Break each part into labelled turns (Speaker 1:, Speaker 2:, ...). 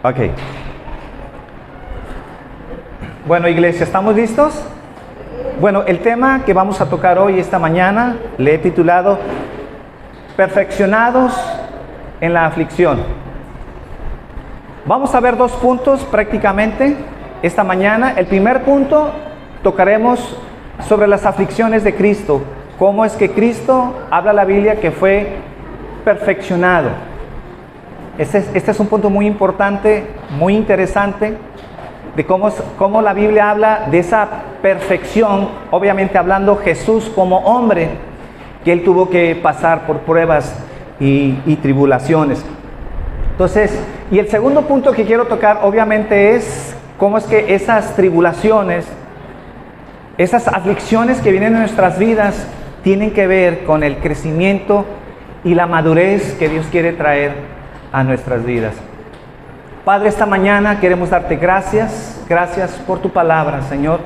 Speaker 1: Ok. Bueno, iglesia, ¿estamos listos? Bueno, el tema que vamos a tocar hoy, esta mañana, le he titulado Perfeccionados en la aflicción. Vamos a ver dos puntos prácticamente esta mañana. El primer punto, tocaremos sobre las aflicciones de Cristo. Cómo es que Cristo, habla la Biblia, que fue perfeccionado. Este es un punto muy importante, muy interesante, de cómo la Biblia habla de esa perfección, obviamente hablando Jesús como hombre, que Él tuvo que pasar por pruebas y tribulaciones. Entonces, y el segundo punto que quiero tocar, obviamente, es cómo es que esas tribulaciones, esas aflicciones que vienen en nuestras vidas, tienen que ver con el crecimiento y la madurez que Dios quiere traer a nuestras vidas. Padre, esta mañana queremos darte gracias por tu palabra, Señor,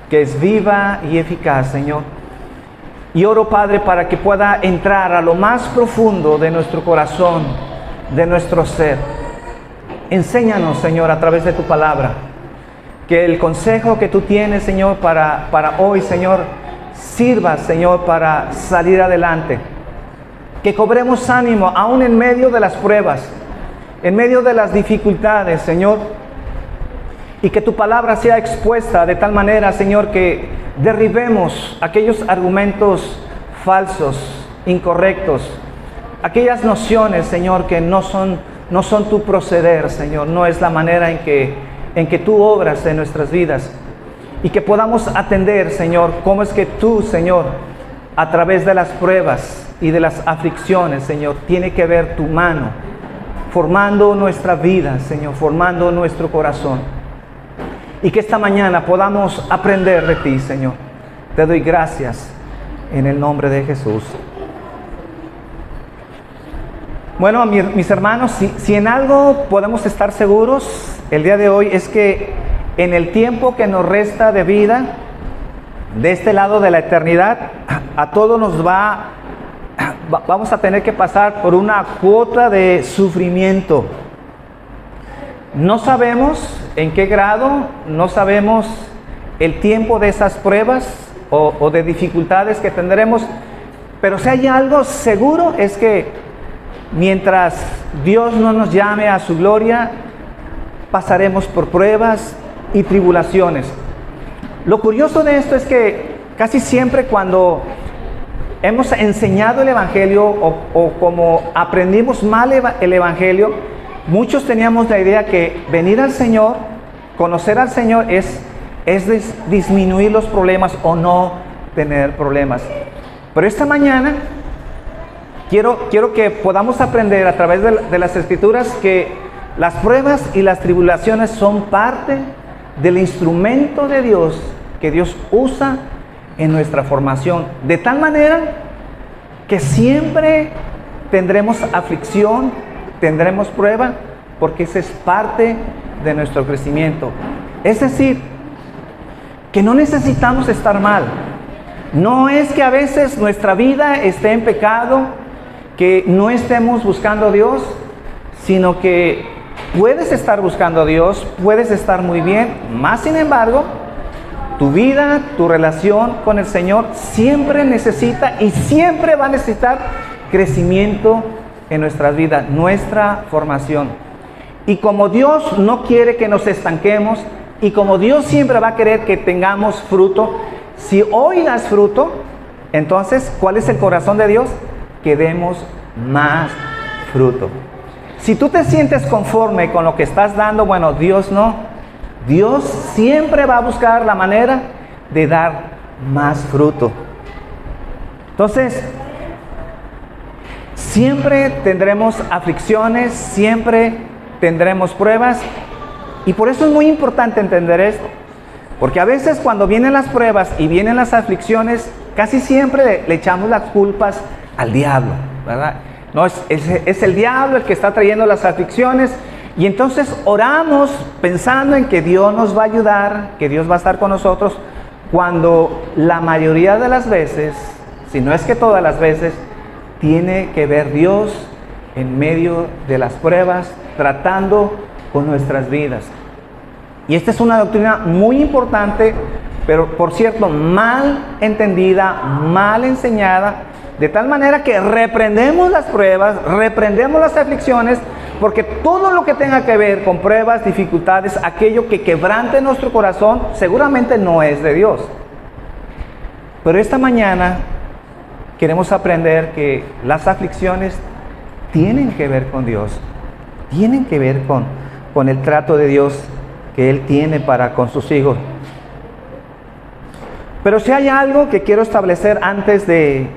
Speaker 1: que es viva y eficaz, Señor. Y oro, Padre, para que pueda entrar a lo más profundo de nuestro corazón, de nuestro ser. Enséñanos, Señor, a través de tu palabra, que el consejo que tú tienes, Señor, para hoy, Señor, sirva, Señor, para salir adelante. Que cobremos ánimo aún en medio de las pruebas, en medio de las dificultades, Señor, y que tu palabra sea expuesta de tal manera, Señor, que derribemos aquellos argumentos falsos, incorrectos, aquellas nociones, Señor, que no son tu proceder, Señor, no es la manera en que tú obras en nuestras vidas, y que podamos atender, Señor, cómo es que tú, Señor, a través de las pruebas y de las aflicciones, Señor, tiene que ver tu mano, formando nuestra vida, Señor, formando nuestro corazón. Y que esta mañana podamos aprender de ti, Señor. Te doy gracias en el nombre de Jesús. Bueno, mis hermanos, si en algo podemos estar seguros el día de hoy, es que en el tiempo que nos resta de vida, de este lado de la eternidad, a todos nos vamos a tener que pasar por una cuota de sufrimiento. No sabemos en qué grado, no sabemos el tiempo de esas pruebas o de dificultades que tendremos, pero si hay algo seguro es que mientras Dios no nos llame a su gloria, pasaremos por pruebas y tribulaciones. Lo curioso de esto es que casi siempre cuando hemos enseñado el Evangelio o como aprendimos mal el Evangelio, muchos teníamos la idea que venir al Señor, conocer al Señor es disminuir los problemas o no tener problemas. Pero esta mañana quiero que podamos aprender a través de las Escrituras que las pruebas y las tribulaciones son parte del instrumento de Dios que Dios usa en nuestra formación, de tal manera que siempre tendremos aflicción, tendremos prueba, porque esa es parte de nuestro crecimiento. Es decir, que no necesitamos estar mal. No es que a veces nuestra vida esté en pecado, que no estemos buscando a Dios, sino que puedes estar buscando a Dios, puedes estar muy bien, más sin embargo, tu vida, tu relación con el Señor siempre necesita y siempre va a necesitar crecimiento en nuestras vidas, nuestra formación. Y como Dios no quiere que nos estanquemos y como Dios siempre va a querer que tengamos fruto, si hoy das fruto, entonces, ¿cuál es el corazón de Dios? Que demos más fruto. Si tú te sientes conforme con lo que estás dando, bueno, Dios no. Dios siempre va a buscar la manera de dar más fruto. Entonces, siempre tendremos aflicciones, siempre tendremos pruebas. Y por eso es muy importante entender esto. Porque a veces cuando vienen las pruebas y vienen las aflicciones, casi siempre le echamos las culpas al diablo, ¿verdad? No, es el diablo el que está trayendo las aflicciones. Y entonces oramos pensando en que Dios nos va a ayudar, que Dios va a estar con nosotros, cuando la mayoría de las veces, si no es que todas las veces, tiene que ver Dios en medio de las pruebas, tratando con nuestras vidas. Y esta es una doctrina muy importante, pero por cierto, mal entendida, mal enseñada, de tal manera que reprendemos las pruebas, reprendemos las aflicciones, porque todo lo que tenga que ver con pruebas, dificultades, aquello que quebrante nuestro corazón, seguramente no es de Dios. Pero esta mañana queremos aprender que las aflicciones tienen que ver con Dios, tienen que ver con el trato de Dios que Él tiene para con sus hijos. Pero si hay algo que quiero establecer antes de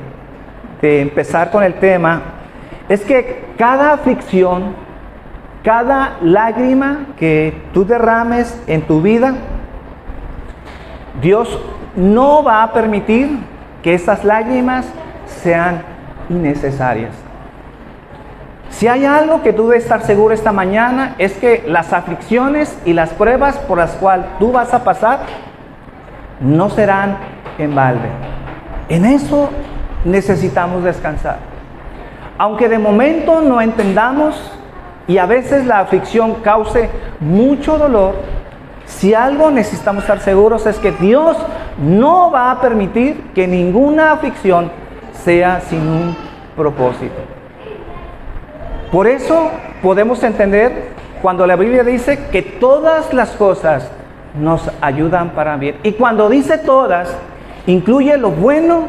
Speaker 1: empezar con el tema, es que cada aflicción, cada lágrima que tú derrames en tu vida, Dios no va a permitir que esas lágrimas sean innecesarias. Si hay algo que tú debes estar seguro esta mañana, es que las aflicciones y las pruebas por las cuales tú vas a pasar no serán en balde. En eso necesitamos descansar. Aunque de momento no entendamos y a veces la aflicción cause mucho dolor, si algo necesitamos estar seguros es que Dios no va a permitir que ninguna aflicción sea sin un propósito. Por eso podemos entender cuando la Biblia dice que todas las cosas nos ayudan para bien. Y cuando dice todas, incluye lo bueno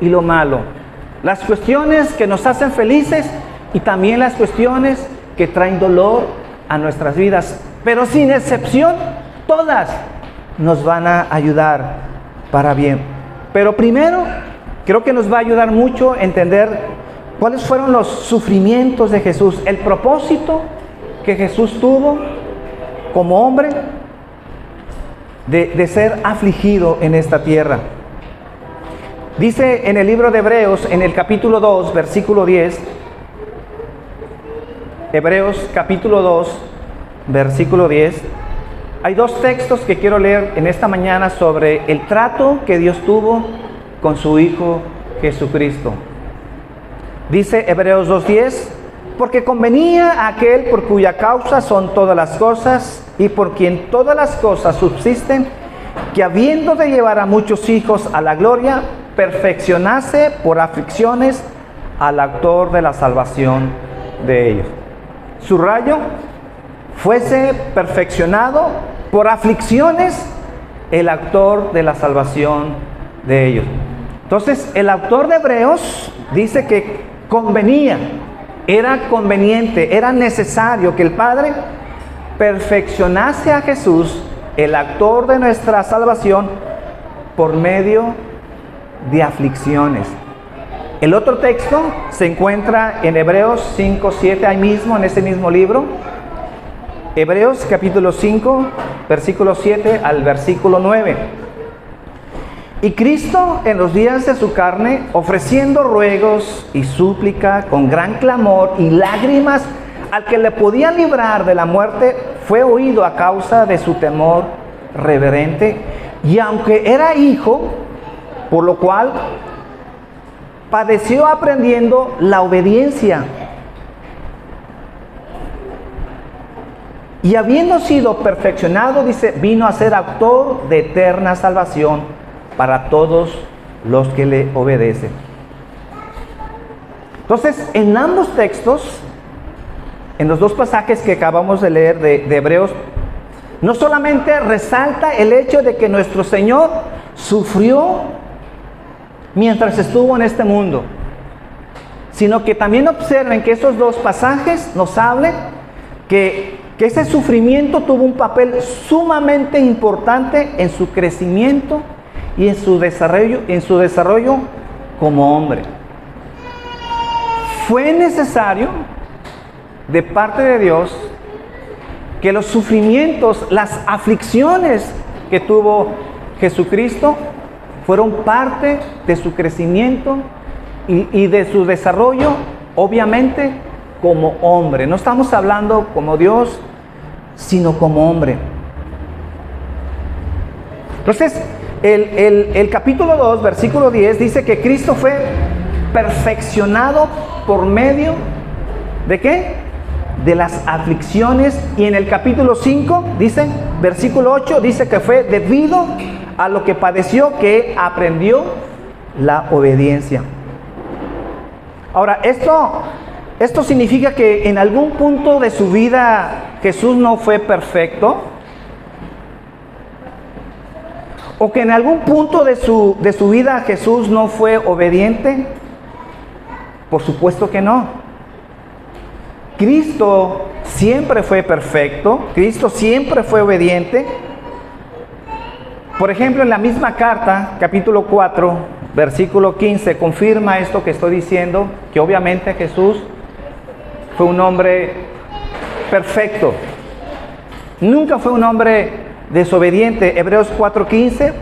Speaker 1: y lo malo. Las cuestiones que nos hacen felices y también las cuestiones que traen dolor a nuestras vidas. Pero sin excepción, todas nos van a ayudar para bien. Pero primero, creo que nos va a ayudar mucho a entender cuáles fueron los sufrimientos de Jesús, el propósito que Jesús tuvo como hombre de ser afligido en esta tierra. Dice en el libro de Hebreos, en el capítulo 2, versículo 10, Hebreos capítulo 2, versículo 10, hay dos textos que quiero leer en esta mañana sobre el trato que Dios tuvo con su Hijo Jesucristo. Dice Hebreos 2:10, porque convenía a aquel por cuya causa son todas las cosas y por quien todas las cosas subsisten, que habiendo de llevar a muchos hijos a la gloria, perfeccionase por aflicciones al autor de la salvación de ellos. Subrayo, fuese perfeccionado por aflicciones el autor de la salvación de ellos. Entonces, el autor de Hebreos dice que convenía, era conveniente, era necesario que el Padre perfeccionase a Jesús, el autor de nuestra salvación, por medio de aflicciones. El otro texto se encuentra en Hebreos 5:7, ahí mismo, en ese mismo libro. Hebreos capítulo 5, versículo 7 al versículo 9. Y Cristo en los días de su carne, ofreciendo ruegos y súplica con gran clamor y lágrimas al que le podía librar de la muerte, fue oído a causa de su temor reverente. Y aunque era hijo, por lo cual padeció aprendiendo la obediencia. Y habiendo sido perfeccionado, dice, vino a ser autor de eterna salvación para todos los que le obedecen. Entonces, en ambos textos, en los dos pasajes que acabamos de leer de Hebreos, no solamente resalta el hecho de que nuestro Señor sufrió mientras estuvo en este mundo, sino que también observen que esos dos pasajes nos hablan que ese sufrimiento tuvo un papel sumamente importante en su crecimiento y en su desarrollo como hombre. Fue necesario de parte de Dios que los sufrimientos, las aflicciones que tuvo Jesucristo fueron parte de su crecimiento y de su desarrollo, obviamente como hombre. No estamos hablando como Dios, sino como hombre. Entonces, el capítulo 2, versículo 10, dice que Cristo fue perfeccionado por medio ¿de qué? de las aflicciones, y en el capítulo 5 dice, versículo 8, dice que fue debido a lo que padeció que aprendió la obediencia. Ahora, esto significa que en algún punto de su vida Jesús no fue perfecto, o que en algún punto de su vida Jesús no fue obediente. Por supuesto que no. Cristo siempre fue perfecto, Cristo siempre fue obediente. Por ejemplo, en la misma carta, capítulo 4, versículo 15, confirma esto que estoy diciendo, que obviamente Jesús fue un hombre perfecto. Nunca fue un hombre desobediente. Hebreos 4:15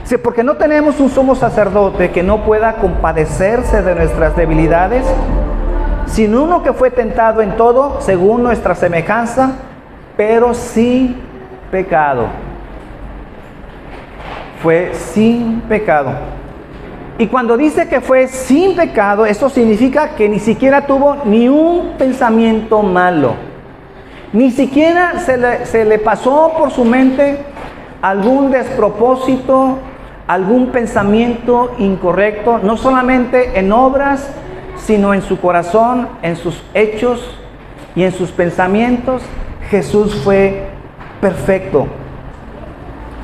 Speaker 1: dice, porque no tenemos un sumo sacerdote que no pueda compadecerse de nuestras debilidades, sino uno que fue tentado en todo según nuestra semejanza, pero sin pecado. Fue sin pecado. Y cuando dice que fue sin pecado, eso significa que ni siquiera tuvo ni un pensamiento malo. Ni siquiera se le pasó por su mente algún despropósito, algún pensamiento incorrecto, no solamente en obras, sino en su corazón, en sus hechos y en sus pensamientos. Jesús fue perfecto.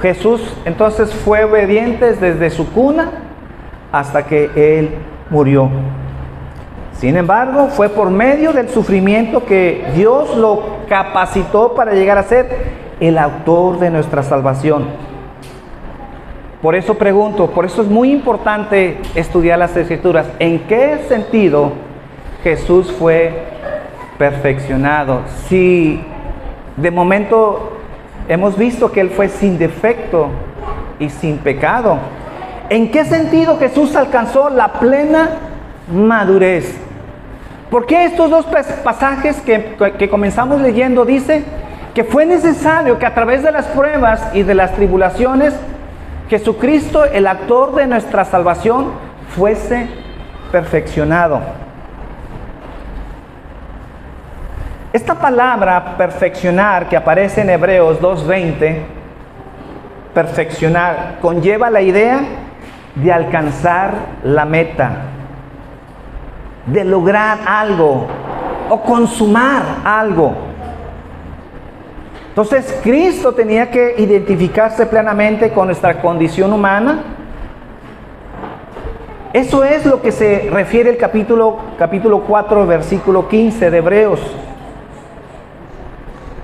Speaker 1: Jesús entonces fue obediente desde su cuna hasta que Él murió. Sin embargo, fue por medio del sufrimiento que Dios lo capacitó para llegar a ser el autor de nuestra salvación. Por eso pregunto, por eso es muy importante estudiar las Escrituras. ¿En qué sentido Jesús fue perfeccionado? Si de momento hemos visto que Él fue sin defecto y sin pecado, ¿en qué sentido Jesús alcanzó la plena madurez? ¿Por qué estos dos pasajes que comenzamos leyendo dice que fue necesario que a través de las pruebas y de las tribulaciones Jesucristo, el autor de nuestra salvación, fuese perfeccionado? Esta palabra perfeccionar que aparece en Hebreos 2:20, perfeccionar, conlleva la idea de alcanzar la meta, de lograr algo o consumar algo. Entonces Cristo tenía que identificarse plenamente con nuestra condición humana. Eso es lo que se refiere el capítulo 4, versículo 15 de Hebreos.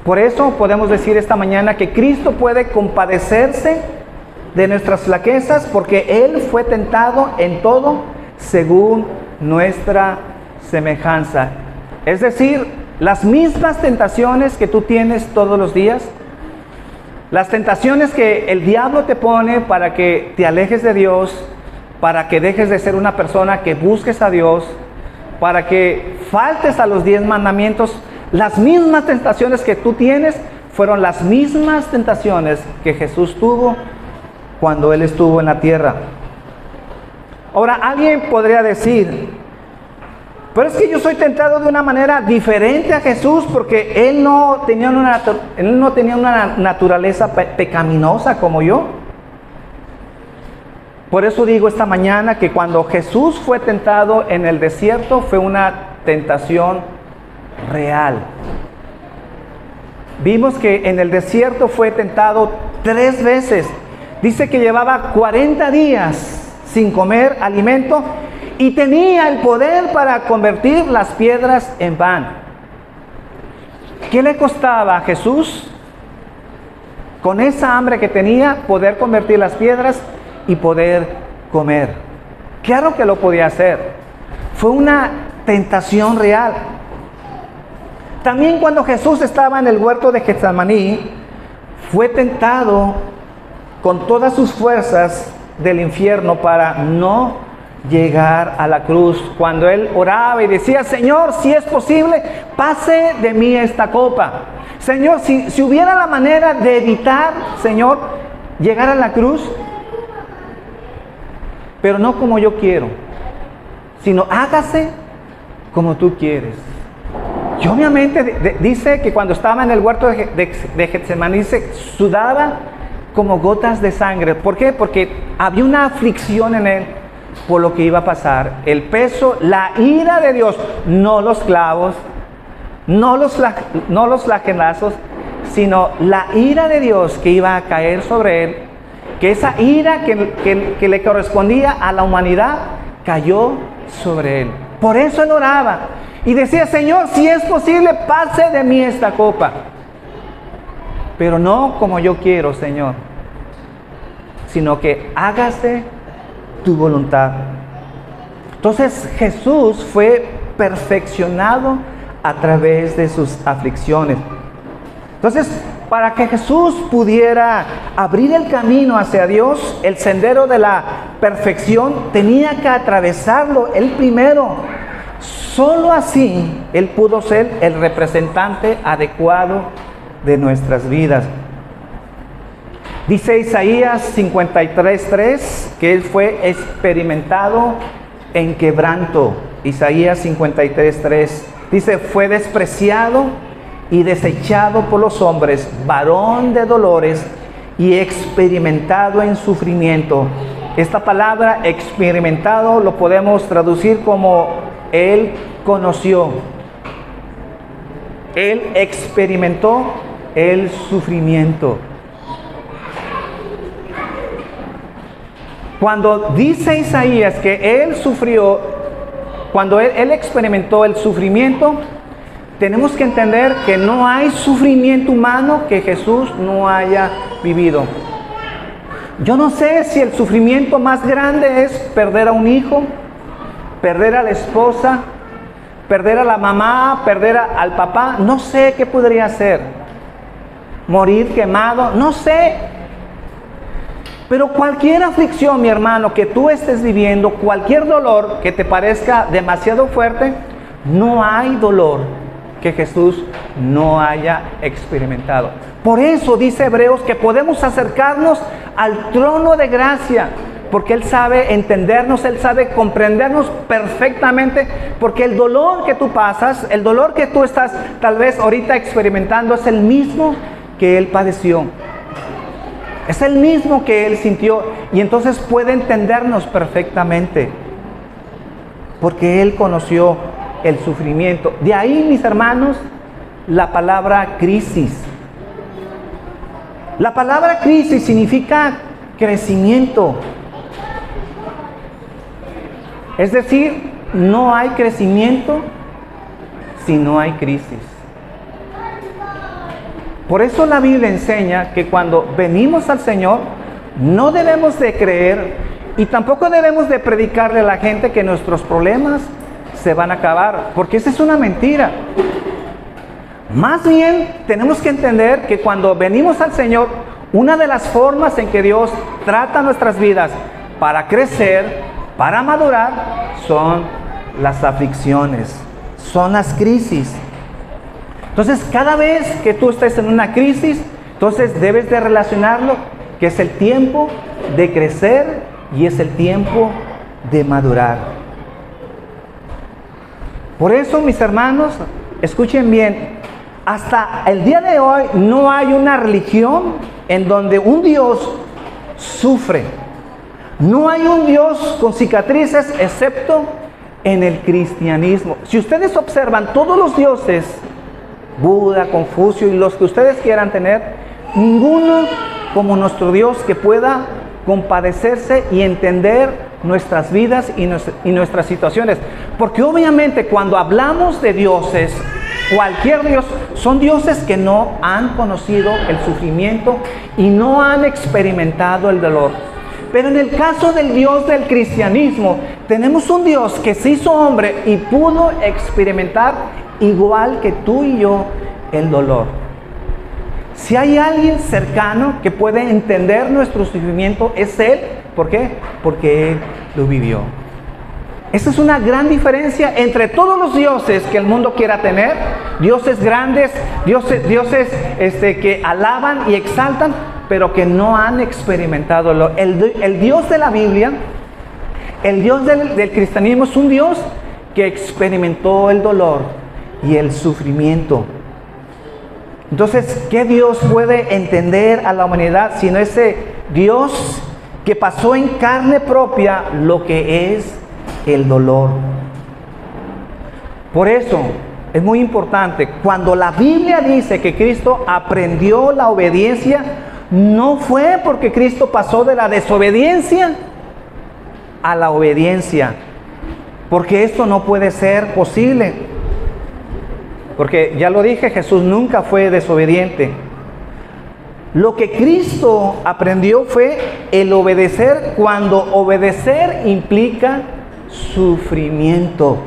Speaker 1: Por eso podemos decir esta mañana que Cristo puede compadecerse de nuestras flaquezas, porque Él fue tentado en todo según nuestra semejanza. Es decir, las mismas tentaciones que tú tienes todos los días, las tentaciones que el diablo te pone para que te alejes de Dios, para que dejes de ser una persona que busques a Dios, para que faltes a los 10 mandamientos, las mismas tentaciones que tú tienes fueron las mismas tentaciones que Jesús tuvo cuando Él estuvo en la tierra. Ahora, alguien podría decir, pero es que yo soy tentado de una manera diferente a Jesús, porque Él no tenía una naturaleza pecaminosa como yo. Por eso digo esta mañana que cuando Jesús fue tentado en el desierto fue una tentación real. Vimos que en el desierto fue tentado 3 veces. Dice que llevaba 40 días sin comer alimento y tenía el poder para convertir las piedras en pan. ¿Qué le costaba a Jesús, con esa hambre que tenía, poder convertir las piedras y poder comer? Claro que lo podía hacer. Fue una tentación real. También cuando Jesús estaba en el huerto de Getsemaní, fue tentado con todas sus fuerzas del infierno para no llegar a la cruz. Cuando Él oraba y decía, Señor, si es posible, pase de mí esta copa. Señor, si hubiera la manera de evitar, Señor, llegar a la cruz, pero no como yo quiero, sino hágase como tú quieres. Y obviamente dice que cuando estaba en el huerto de Getsemaní, dice, sudaba como gotas de sangre. ¿Por qué? Porque había una aflicción en él por lo que iba a pasar. El peso, la ira de Dios, no los clavos, no los flagelazos, sino la ira de Dios que iba a caer sobre él, que esa ira que le correspondía a la humanidad cayó sobre él. Por eso él oraba y decía, Señor, si es posible, pase de mí esta copa, pero no como yo quiero, Señor, sino que hágase tu voluntad. Entonces Jesús fue perfeccionado a través de sus aflicciones. Entonces, para que Jesús pudiera abrir el camino hacia Dios, el sendero de la perfección, tenía que atravesarlo él primero. Solo así él pudo ser el representante adecuado de nuestras vidas. Dice Isaías 53:3 que él fue experimentado en quebranto. Isaías 53:3 dice, fue despreciado y desechado por los hombres, varón de dolores y experimentado en sufrimiento. Esta palabra experimentado lo podemos traducir como él conoció. Él experimentó el sufrimiento. Cuando dice Isaías que él sufrió, cuando él experimentó el sufrimiento, tenemos que entender que no hay sufrimiento humano que Jesús no haya vivido. Yo no sé si el sufrimiento más grande es perder a un hijo, perder a la esposa, perder a la mamá, perder al papá. No sé qué podría ser. Morir quemado, no sé. Pero cualquier aflicción, mi hermano, que tú estés viviendo, cualquier dolor que te parezca demasiado fuerte, no hay dolor que Jesús no haya experimentado. Por eso dice Hebreos que podemos acercarnos al trono de gracia, porque Él sabe entendernos, Él sabe comprendernos perfectamente, porque el dolor que tú pasas, el dolor que tú estás tal vez ahorita experimentando es el mismo que Él padeció. Es el mismo que Él sintió y entonces puede entendernos perfectamente, porque Él conoció el sufrimiento. De ahí, mis hermanos, la palabra crisis. La palabra crisis significa crecimiento. Es decir, no hay crecimiento si no hay crisis. Por eso la Biblia enseña que cuando venimos al Señor, no debemos de creer y tampoco debemos de predicarle a la gente que nuestros problemas se van a acabar, porque esa es una mentira. Más bien, tenemos que entender que cuando venimos al Señor, una de las formas en que Dios trata nuestras vidas para crecer, para madurar, son las aflicciones, son las crisis. Entonces, cada vez que tú estés en una crisis, entonces debes de relacionarlo, que es el tiempo de crecer y es el tiempo de madurar. Por eso, mis hermanos, escuchen bien, hasta el día de hoy no hay una religión en donde un Dios sufre. No hay un Dios con cicatrices excepto en el cristianismo. Si ustedes observan todos los dioses, Buda, Confucio y los que ustedes quieran tener, ninguno como nuestro Dios que pueda compadecerse y entender nuestras vidas y nuestras situaciones. Porque obviamente cuando hablamos de dioses, cualquier Dios, son dioses que no han conocido el sufrimiento y no han experimentado el dolor. Pero en el caso del Dios del cristianismo, tenemos un Dios que se hizo hombre y pudo experimentar igual que tú y yo el dolor. Si hay alguien cercano que puede entender nuestro sufrimiento, es Él. ¿Por qué? Porque Él lo vivió. Esa es una gran diferencia entre todos los dioses que el mundo quiera tener, dioses grandes, dioses que alaban y exaltan, pero que no han experimentado el Dios de la Biblia, el Dios del cristianismo es un Dios que experimentó el dolor, y el sufrimiento. Entonces, ¿qué Dios puede entender a la humanidad sino ese Dios que pasó en carne propia lo que es el dolor? Por eso es muy importante, cuando la Biblia dice que Cristo aprendió la obediencia, no fue porque Cristo pasó de la desobediencia a la obediencia, porque esto no puede ser posible. Porque ya lo dije, Jesús nunca fue desobediente. Lo que Cristo aprendió fue el obedecer cuando obedecer implica sufrimiento.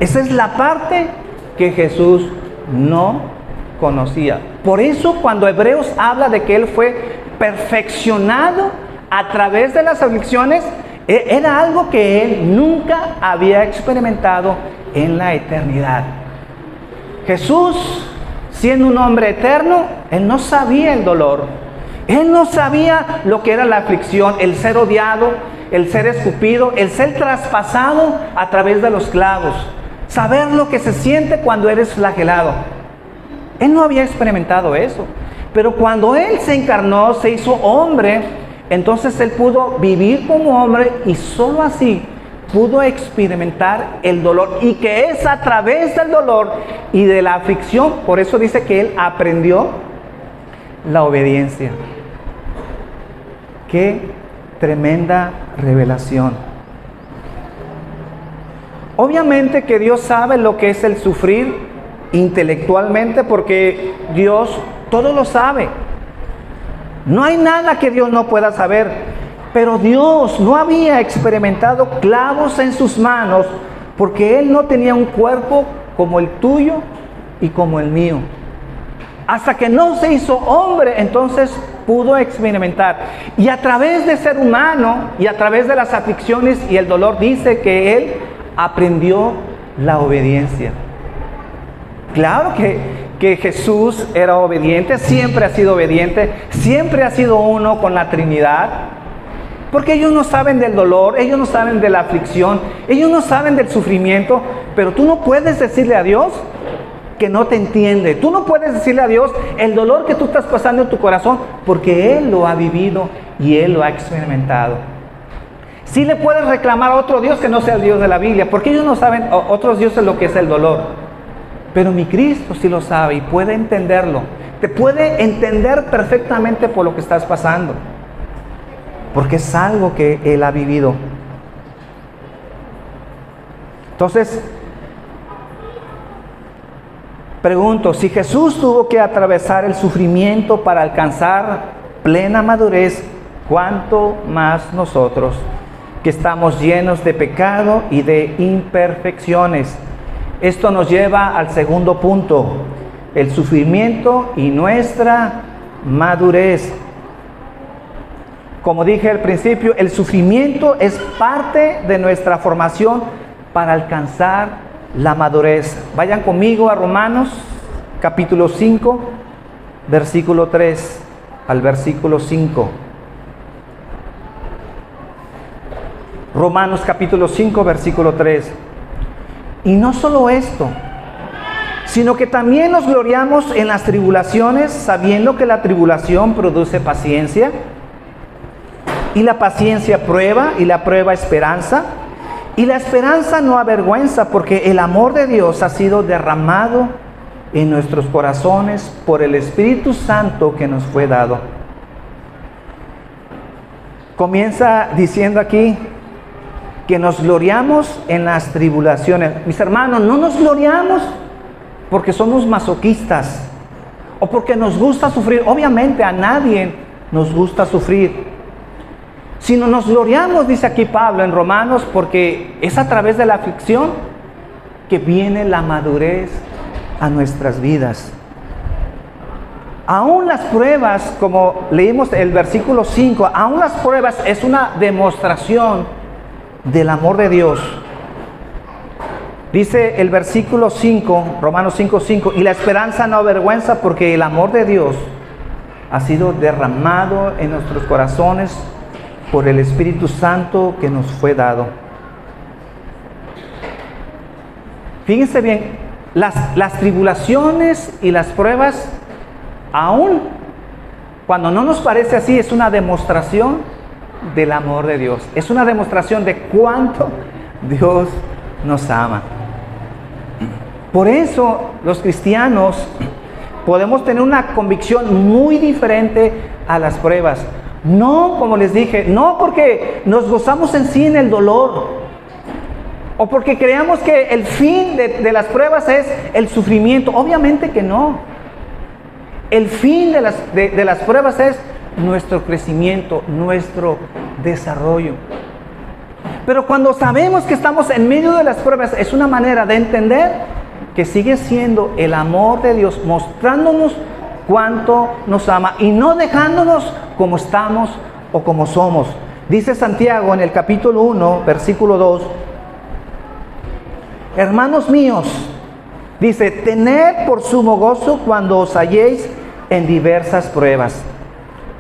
Speaker 1: Esa es la parte que Jesús no conocía. Por eso cuando Hebreos habla de que Él fue perfeccionado a través de las aflicciones, era algo que Él nunca había experimentado en la eternidad. Jesús, siendo un hombre eterno, Él no sabía el dolor. Él no sabía lo que era la aflicción, el ser odiado, el ser escupido, el ser traspasado a través de los clavos. Saber lo que se siente cuando eres flagelado. Él no había experimentado eso. Pero cuando Él se encarnó, se hizo hombre, entonces Él pudo vivir como hombre y solo así pudo experimentar el dolor, y que es a través del dolor y de la aflicción. Por eso dice que Él aprendió la obediencia. Qué tremenda revelación. Obviamente que Dios sabe lo que es el sufrir intelectualmente, porque Dios todo lo sabe. No hay nada que Dios no pueda saber. Pero Dios no había experimentado clavos en sus manos, porque Él no tenía un cuerpo como el tuyo y como el mío. Hasta que no se hizo hombre, entonces pudo experimentar. Y a través de ser humano y a través de las aflicciones y el dolor, dice que Él aprendió la obediencia. Claro que Jesús era obediente, siempre ha sido obediente, siempre ha sido uno con la Trinidad. Porque ellos no saben del dolor, ellos no saben de la aflicción, ellos no saben del sufrimiento. Pero tú no puedes decirle a Dios que no te entiende. Tú no puedes decirle a Dios el dolor que tú estás pasando en tu corazón, porque Él lo ha vivido y Él lo ha experimentado. Sí le puedes reclamar a otro Dios que no sea el Dios de la Biblia, porque ellos no saben, otros dioses, lo que es el dolor. Pero mi Cristo sí lo sabe y puede entenderlo. Te puede entender perfectamente por lo que estás pasando, porque es algo que Él ha vivido. Entonces, pregunto, si Jesús tuvo que atravesar el sufrimiento para alcanzar plena madurez, ¿cuánto más nosotros, que estamos llenos de pecado y de imperfecciones? Esto nos lleva al segundo punto, el sufrimiento y nuestra madurez. Como dije al principio, el sufrimiento es parte de nuestra formación para alcanzar la madurez. Vayan conmigo a Romanos capítulo 5, versículo 3 al versículo 5. Romanos capítulo 5, versículo 3. Y no solo esto, sino que también nos gloriamos en las tribulaciones, sabiendo que la tribulación produce paciencia, y la paciencia prueba, y la prueba esperanza, y la esperanza no avergüenza, porque el amor de Dios ha sido derramado en nuestros corazones por el Espíritu Santo que nos fue dado. Comienza diciendo aquí que nos gloriamos en las tribulaciones. Mis hermanos, no nos gloriamos porque somos masoquistas o porque nos gusta sufrir. Obviamente a nadie nos gusta sufrir, sino nos gloriamos, dice aquí Pablo en Romanos, porque es a través de la aflicción que viene la madurez a nuestras vidas. Aún las pruebas, como leímos el versículo 5, aún las pruebas es una demostración del amor de Dios. Dice el versículo 5, Romanos 5, 5, y la esperanza no avergüenza, porque el amor de Dios ha sido derramado en nuestros corazones por el Espíritu Santo que nos fue dado. Fíjense bien, las tribulaciones y las pruebas, aún cuando no nos parece así, es una demostración del amor de Dios. Es una demostración de cuánto Dios nos ama. Por eso los cristianos podemos tener una convicción muy diferente a las pruebas. No, como les dije, no porque nos gozamos en sí en el dolor, o porque creamos que el fin de las pruebas es el sufrimiento. Obviamente que no. El fin de las pruebas es nuestro crecimiento, nuestro desarrollo. Pero cuando sabemos que estamos en medio de las pruebas, es una manera de entender que sigue siendo el amor de Dios mostrándonos cuánto nos ama y no dejándonos como estamos o como somos. Dice Santiago en el capítulo 1, versículo 2, hermanos míos, dice, tened por sumo gozo cuando os halléis en diversas pruebas,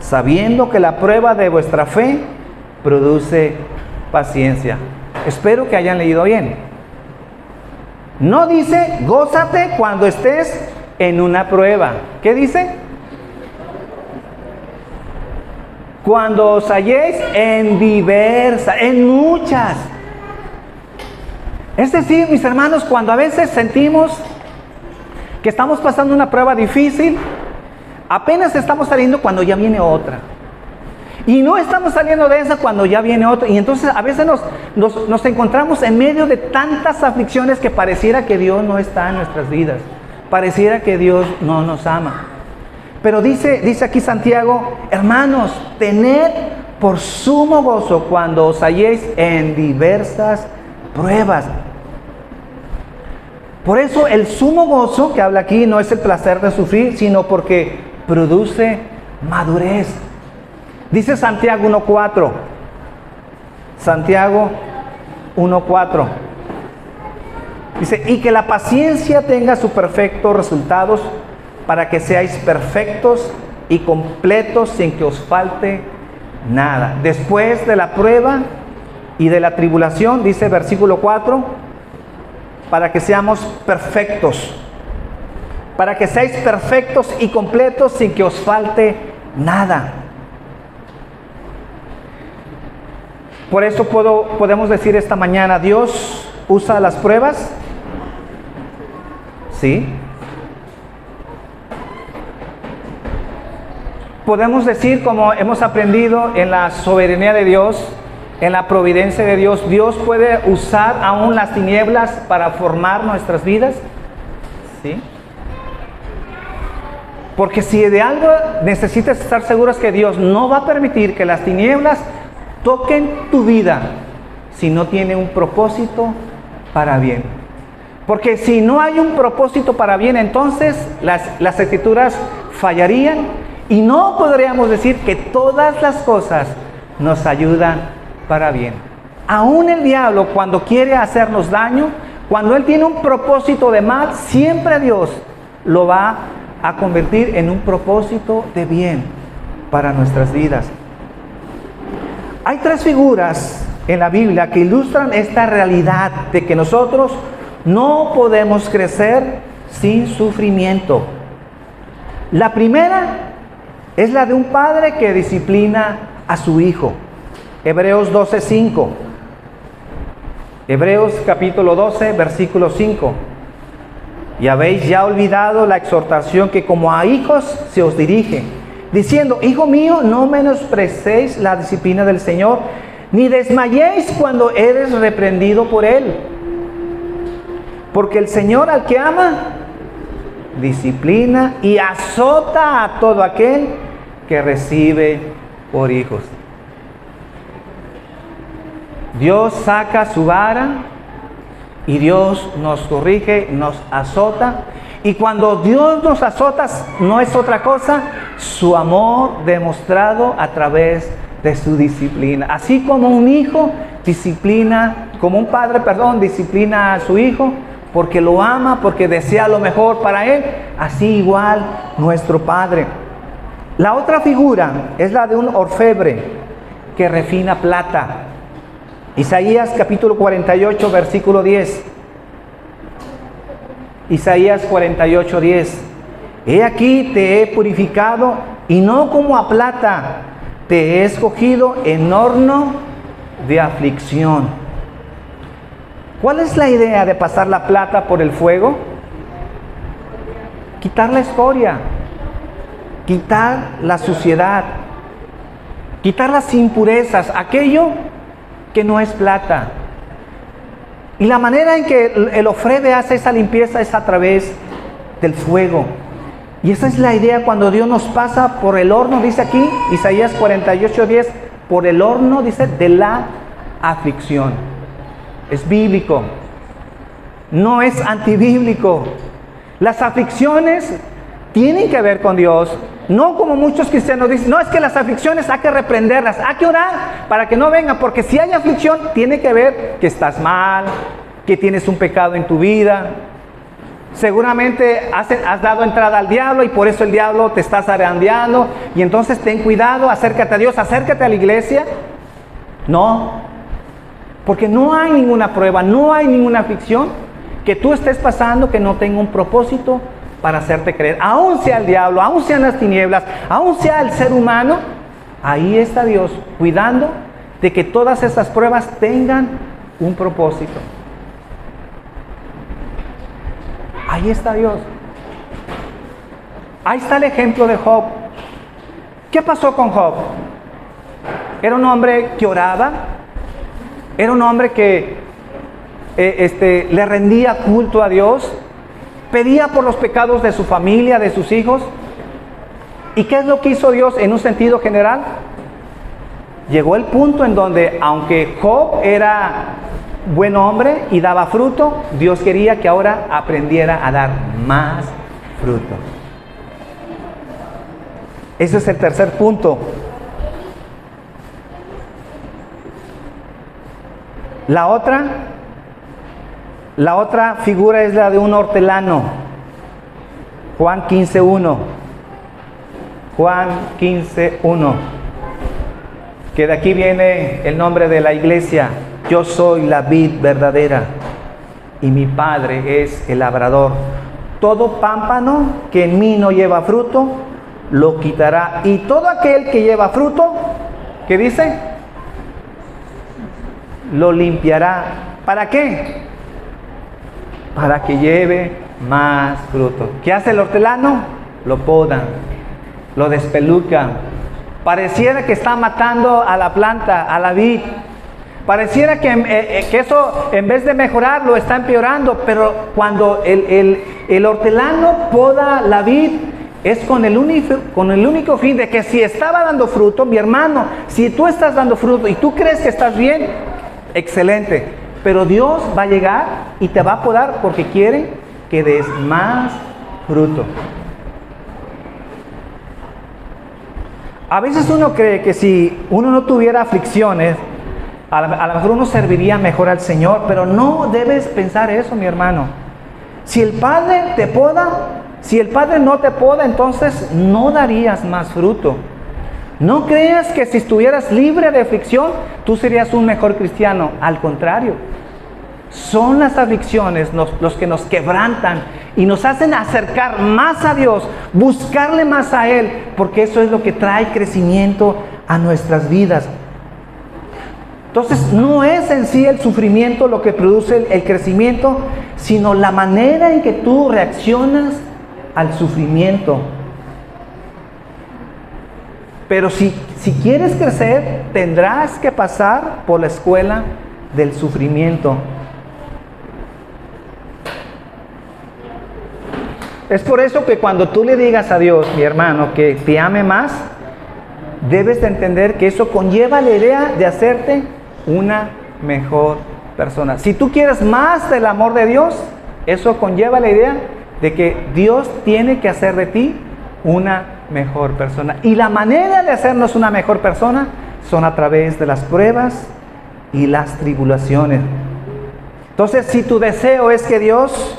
Speaker 1: sabiendo que la prueba de vuestra fe produce paciencia. Espero que hayan leído bien. No dice, gózate cuando estés en una prueba. ¿Qué dice? Cuando os halléis en diversas, en muchas. Es decir, mis hermanos, cuando a veces sentimos que estamos pasando una prueba difícil, apenas estamos saliendo cuando ya viene otra. Y no estamos saliendo de esa cuando ya viene otra. Y entonces a veces nos encontramos en medio de tantas aflicciones que pareciera que Dios no está en nuestras vidas. Pareciera que Dios no nos ama. Pero dice aquí Santiago, hermanos, tened por sumo gozo cuando os halléis en diversas pruebas. Por eso el sumo gozo que habla aquí no es el placer de sufrir, sino porque produce madurez. Dice Santiago 1:4. Santiago 1:4. Dice, y que la paciencia tenga sus perfectos resultados para que seáis perfectos y completos sin que os falte nada. Después de la prueba y de la tribulación, dice versículo 4, para que seamos perfectos. Para que seáis perfectos y completos sin que os falte nada. Por eso podemos decir esta mañana, ¿Dios usa las pruebas? Sí. Podemos decir, como hemos aprendido en la soberanía de Dios, en la providencia de Dios, ¿Dios puede usar aún las tinieblas para formar nuestras vidas? Sí. Porque si de algo necesitas estar seguros que Dios no va a permitir que las tinieblas toquen tu vida si no tiene un propósito para bien. Porque si no hay un propósito para bien, entonces las escrituras fallarían y no podríamos decir que todas las cosas nos ayudan para bien. Aún el diablo, cuando quiere hacernos daño, cuando él tiene un propósito de mal, siempre Dios lo va a convertir en un propósito de bien para nuestras vidas. Hay tres figuras en la Biblia que ilustran esta realidad de que nosotros no podemos crecer sin sufrimiento. La primera es la de un padre que disciplina a su hijo. Hebreos 12:5. Hebreos capítulo 12, versículo 5. Y habéis ya olvidado la exhortación que como a hijos se os dirige, diciendo, hijo mío, no menosprecéis la disciplina del Señor, ni desmayéis cuando eres reprendido por Él. Porque el Señor al que ama, disciplina y azota a todo aquel que recibe por hijos. Dios saca su vara y Dios nos corrige, nos azota. Y cuando Dios nos azota, no es otra cosa, su amor demostrado a través de su disciplina. Así como un hijo disciplina, como un padre, disciplina a su hijo, porque lo ama, porque desea lo mejor para él, así igual nuestro Padre. La otra figura es la de un orfebre que refina plata. Isaías capítulo 48, versículo 10. Isaías 48:10. He aquí te he purificado y no como a plata, te he escogido en horno de aflicción. ¿Cuál es la idea de pasar la plata por el fuego? Quitar la escoria, quitar la suciedad, quitar las impurezas, aquello que no es plata. Y la manera en que el ofrebe hace esa limpieza es a través del fuego. Y esa es la idea cuando Dios nos pasa por el horno, dice aquí, Isaías 48:10, por el horno, dice, de la aflicción. Es bíblico, no es antibíblico. Las aflicciones tienen que ver con Dios, no como muchos cristianos dicen, no, es que las aflicciones hay que reprenderlas, hay que orar para que no vengan, porque si hay aflicción, tiene que ver que estás mal, que tienes un pecado en tu vida. Seguramente has dado entrada al diablo y por eso el diablo te está zarandeando. Y entonces ten cuidado, acércate a Dios, acércate a la iglesia. No, porque no hay ninguna prueba, no hay ninguna aflicción que tú estés pasando que no tenga un propósito para hacerte creer. Aún sea el diablo, aún sean las tinieblas, aún sea el ser humano, ahí está Dios cuidando de que todas esas pruebas tengan un propósito. Ahí está Dios. Ahí está el ejemplo de Job. ¿Qué pasó con Job? Era un hombre que oraba. Era un hombre que le rendía culto a Dios. Pedía por los pecados de su familia, de sus hijos. ¿Y qué es lo que hizo Dios en un sentido general? Llegó el punto en donde, aunque Job era buen hombre y daba fruto, Dios quería que ahora aprendiera a dar más fruto. Ese es el tercer punto. La otra figura es la de un hortelano. Juan 15:1. Juan 15:1. Que de aquí viene el nombre de la iglesia. Yo soy la vid verdadera y mi Padre es el labrador. Todo pámpano que en mí no lleva fruto, lo quitará. Y todo aquel que lleva fruto, ¿qué dice? Lo limpiará. ¿Para qué? Para que lleve más fruto. ¿Qué hace el hortelano? Lo poda, lo despeluca. Pareciera que está matando a la planta, a la vid. Pareciera que eso, en vez de mejorar, lo está empeorando. Pero cuando el hortelano poda la vid, es con el único fin de que si estaba dando fruto, mi hermano, si tú estás dando fruto y tú crees que estás bien, excelente. Pero Dios va a llegar y te va a podar porque quiere que des más fruto. A veces uno cree que si uno no tuviera aflicciones, a lo mejor uno serviría mejor al Señor, pero no debes pensar eso, mi hermano. Si el Padre te poda, si el Padre no te poda, entonces no darías más fruto. No creas que si estuvieras libre de aflicción, tú serías un mejor cristiano. Al contrario, son las aflicciones los que nos quebrantan y nos hacen acercar más a Dios, buscarle más a Él, porque eso es lo que trae crecimiento a nuestras vidas. Entonces, no es en sí el sufrimiento lo que produce el crecimiento, sino la manera en que tú reaccionas al sufrimiento. Pero si quieres crecer, tendrás que pasar por la escuela del sufrimiento. Es por eso que cuando tú le digas a Dios, mi hermano, que te ame más, debes de entender que eso conlleva la idea de hacerte una mejor persona. Si tú quieres más del amor de Dios, eso conlleva la idea de que Dios tiene que hacer de ti una mejor persona. Y la manera de hacernos una mejor persona son a través de las pruebas y las tribulaciones. Entonces, si tu deseo es que Dios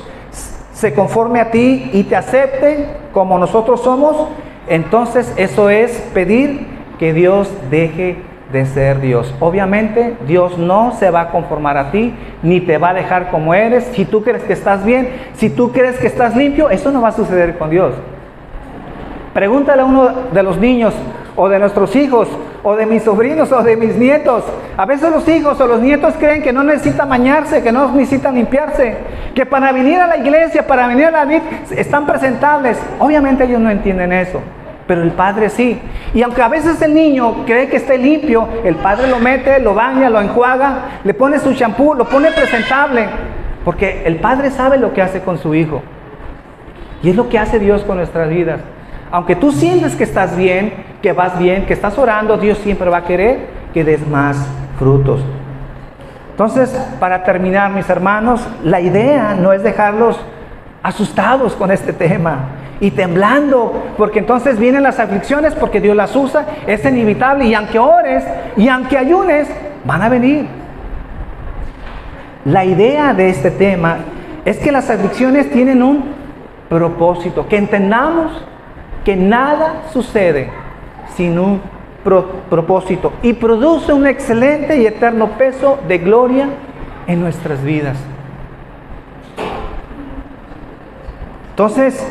Speaker 1: se conforme a ti y te acepte como nosotros somos, entonces eso es pedir que Dios deje de ser Dios. Obviamente, Dios no se va a conformar a ti, ni te va a dejar como eres. Si tú crees que estás bien, si tú crees que estás limpio, eso no va a suceder con Dios. Pregúntale a uno de los niños, o de nuestros hijos, o de mis sobrinos, o de mis nietos. A veces los hijos o los nietos creen que no necesitan bañarse, que no necesitan limpiarse, que para venir a la iglesia, para venir a la vid, están presentables. Obviamente ellos no entienden eso, pero el padre sí. Y aunque a veces el niño cree que esté limpio, el padre lo mete, lo baña, lo enjuaga, le pone su champú, lo pone presentable, porque el padre sabe lo que hace con su hijo. Y es lo que hace Dios con nuestras vidas. Aunque tú sientes que estás bien, que vas bien, que estás orando, Dios siempre va a querer que des más frutos. Entonces, para terminar, mis hermanos, la idea no es dejarlos asustados con este tema y temblando, porque entonces vienen las aflicciones, porque Dios las usa, es inevitable, y aunque ores y aunque ayunes, van a venir. La idea de este tema es que las aflicciones tienen un propósito, que entendamos que nada sucede sin un propósito y produce un excelente y eterno peso de gloria en nuestras vidas. Entonces,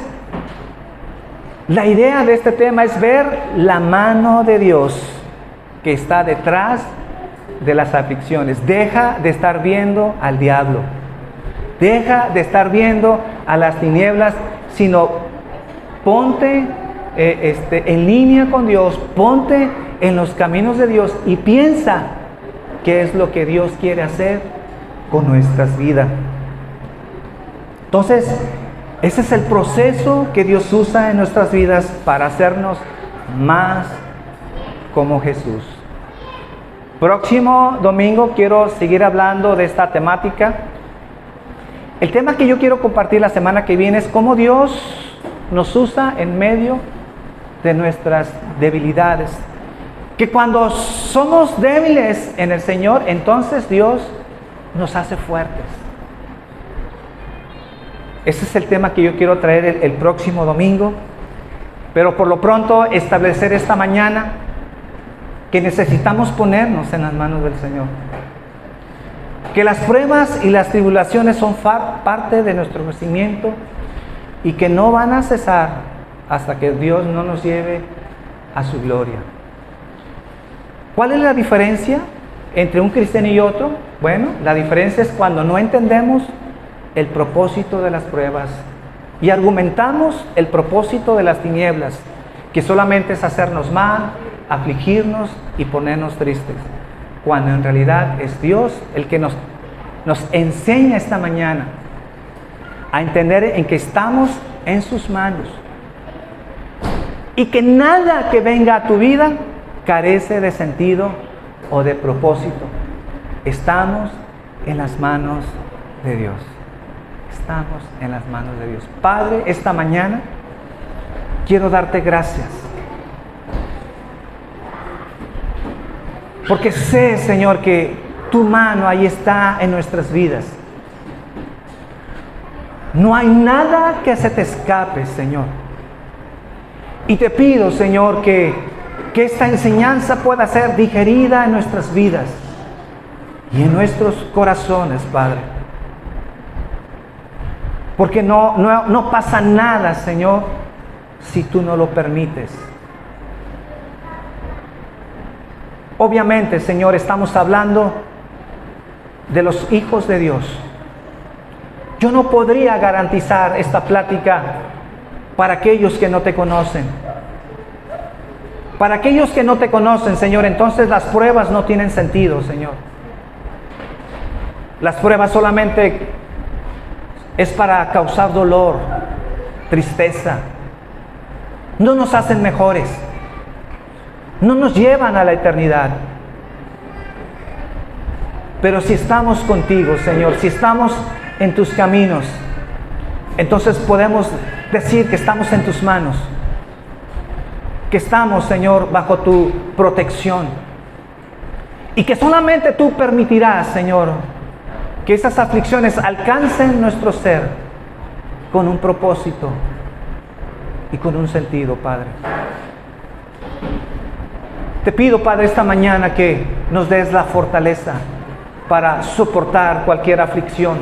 Speaker 1: la idea de este tema es ver la mano de Dios que está detrás de las aflicciones. Deja de estar viendo al diablo, deja de estar viendo a las tinieblas, sino ponte en línea con Dios, ponte en los caminos de Dios y piensa qué es lo que Dios quiere hacer con nuestras vidas. Entonces, ese es el proceso que Dios usa en nuestras vidas para hacernos más como Jesús. Próximo domingo quiero seguir hablando de esta temática. El tema que yo quiero compartir la semana que viene es cómo Dios nos usa en medio de nuestras debilidades. Que cuando somos débiles en el Señor, entonces Dios nos hace fuertes. Ese es el tema que yo quiero traer el próximo domingo. Pero por lo pronto establecer esta mañana que necesitamos ponernos en las manos del Señor. Que las pruebas y las tribulaciones son parte de nuestro crecimiento y que no van a cesar hasta que Dios no nos lleve a su gloria. ¿Cuál es la diferencia entre un cristiano y otro? Bueno, la diferencia es cuando no entendemos el propósito de las pruebas y argumentamos el propósito de las tinieblas, que solamente es hacernos mal, afligirnos y ponernos tristes, cuando en realidad es Dios el que nos enseña esta mañana a entender en que estamos en sus manos y que nada que venga a tu vida carece de sentido o de propósito. Estamos en las manos de Dios. Estamos en las manos de Dios. Padre, esta mañana quiero darte gracias, porque sé, Señor, que tu mano ahí está en nuestras vidas. No hay nada que se te escape, Señor. Y te pido, Señor, que esta enseñanza pueda ser digerida en nuestras vidas y en nuestros corazones, Padre. Porque no pasa nada, Señor, si tú no lo permites. Obviamente, Señor, estamos hablando de los hijos de Dios. Yo no podría garantizar esta plática para aquellos que no te conocen. Para aquellos que no te conocen, Señor, entonces las pruebas no tienen sentido, Señor. Las pruebas solamente es para causar dolor, tristeza. No nos hacen mejores. No nos llevan a la eternidad. Pero si estamos contigo, Señor, si estamos en tus caminos, entonces podemos decir que estamos en tus manos, que estamos, Señor, bajo tu protección, y que solamente tú permitirás, Señor, que esas aflicciones alcancen nuestro ser con un propósito y con un sentido, Padre. Te pido, Padre, esta mañana que nos des la fortaleza para soportar cualquier aflicción,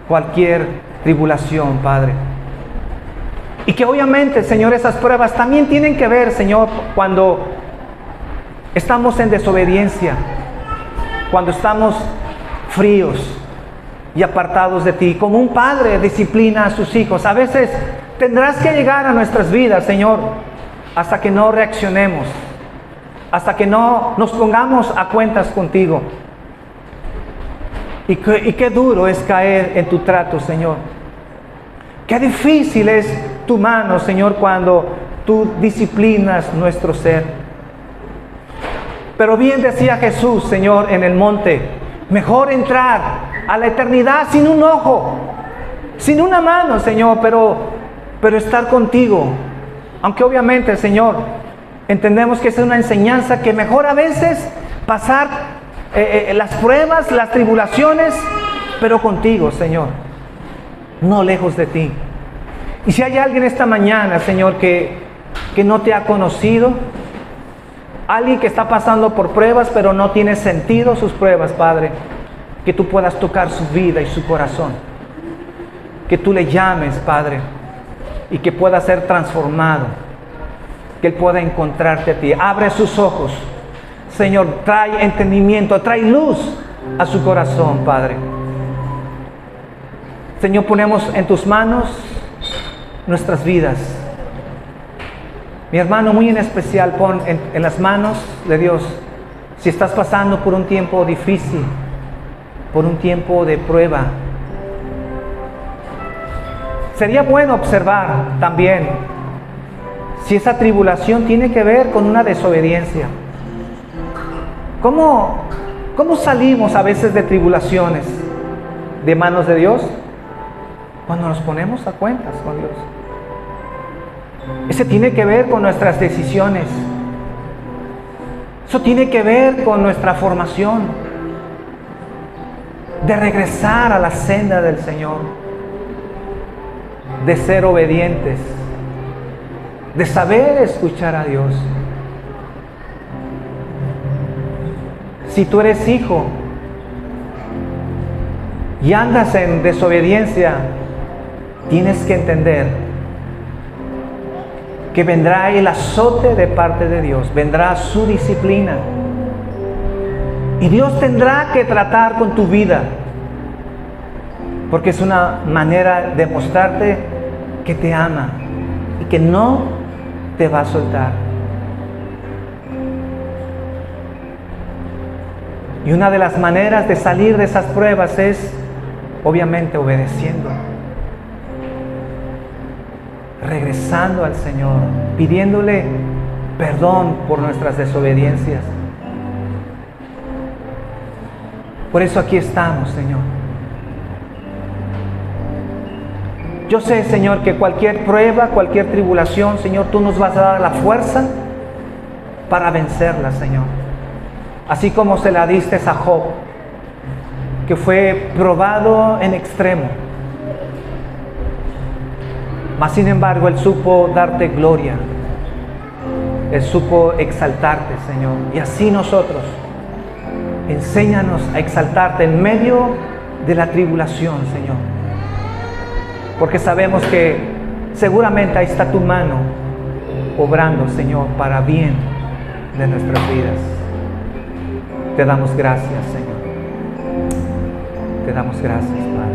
Speaker 1: cualquier tribulación, Padre. Y que obviamente, Señor, esas pruebas también tienen que ver, Señor, cuando estamos en desobediencia, cuando estamos fríos y apartados de ti. Como un padre disciplina a sus hijos, a veces tendrás que llegar a nuestras vidas, Señor, hasta que no reaccionemos, hasta que no nos pongamos a cuentas contigo. Y qué duro es caer en tu trato, Señor. Qué difícil es tu mano, Señor, cuando tú disciplinas nuestro ser. Pero bien decía Jesús, Señor, en el monte: mejor entrar a la eternidad sin un ojo, sin una mano, Señor, pero estar contigo. Aunque obviamente, Señor, entendemos que es una enseñanza que mejor a veces pasar las pruebas, las tribulaciones, pero contigo, Señor, no lejos de ti. Y si hay alguien esta mañana, Señor, que no te ha conocido, alguien que está pasando por pruebas, pero no tiene sentido sus pruebas, Padre, que tú puedas tocar su vida y su corazón, que tú le llames, Padre, y que pueda ser transformado, que él pueda encontrarte a ti. Abre sus ojos, Señor, trae entendimiento, trae luz a su corazón, Padre. Señor, ponemos en tus manos nuestras vidas. Mi hermano, muy en especial, pon en las manos de Dios. Si estás pasando por un tiempo difícil, por un tiempo de prueba, sería bueno observar también si esa tribulación tiene que ver con una desobediencia. ¿Cómo salimos a veces de tribulaciones de manos de Dios? Cuando nos ponemos a cuentas con Dios. Ese tiene que ver con nuestras decisiones. Eso tiene que ver con nuestra formación, de regresar a la senda del Señor, de ser obedientes, de saber escuchar a Dios. Si tú eres hijo y andas en desobediencia, tienes que entender que vendrá el azote de parte de Dios, vendrá su disciplina. Y Dios tendrá que tratar con tu vida, porque es una manera de mostrarte que te ama y que no te va a soltar. Y una de las maneras de salir de esas pruebas es, obviamente, obedeciendo, regresando al Señor, pidiéndole perdón por nuestras desobediencias. Por eso aquí estamos, Señor. Yo sé, Señor, que cualquier prueba, cualquier tribulación, Señor, tú nos vas a dar la fuerza para vencerla, Señor. Así como se la diste a Job, que fue probado en extremo. Mas sin embargo, Él supo darte gloria. Él supo exaltarte, Señor. Y así nosotros, enséñanos a exaltarte en medio de la tribulación, Señor. Porque sabemos que seguramente ahí está tu mano obrando, Señor, para bien de nuestras vidas. Te damos gracias, Señor. Te damos gracias, Padre.